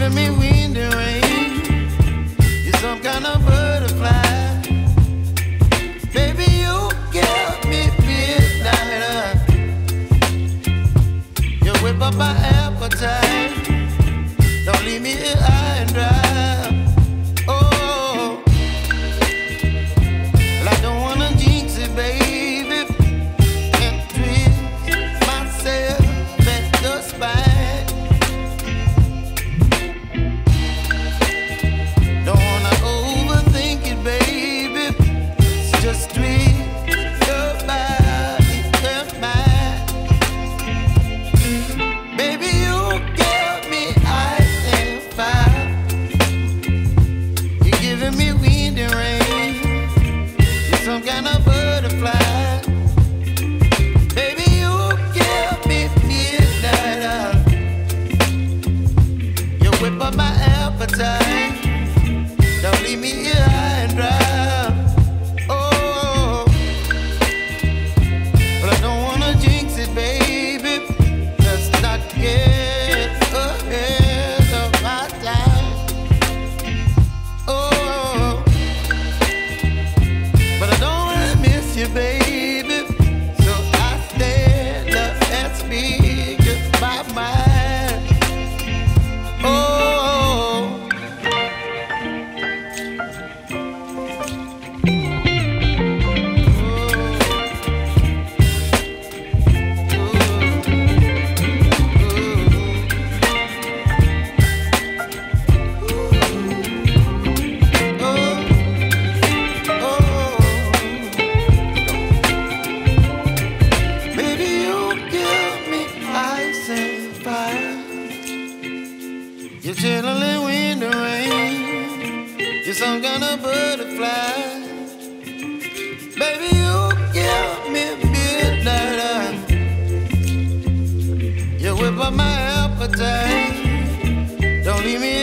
giving me wind and rain. You're some kind of butterfly. Baby, you give me midnight. You whip up my appetite. Don't leave me here high and dry. Oh, well, I don't wanna jinx it, baby, and twist myself at the spine. Don't wanna overthink it, baby. It's just twist your body and mine. Baby, you give me ice and fire. You're giving me wind and rain. You're some kind of butterfly. Baby, you give me midnight. You whip up my appetite. Don't leave me here high and dry. Oh, but I don't wanna jinx it, baby. Let's not get ahead of my time. Oh, but I don't wanna miss you, baby. So I stand up and speak just my mind. Oh. You're chilling wind and rain. You're some kind of butterfly. Baby, you give me midnight. You whip up my appetite. Don't leave me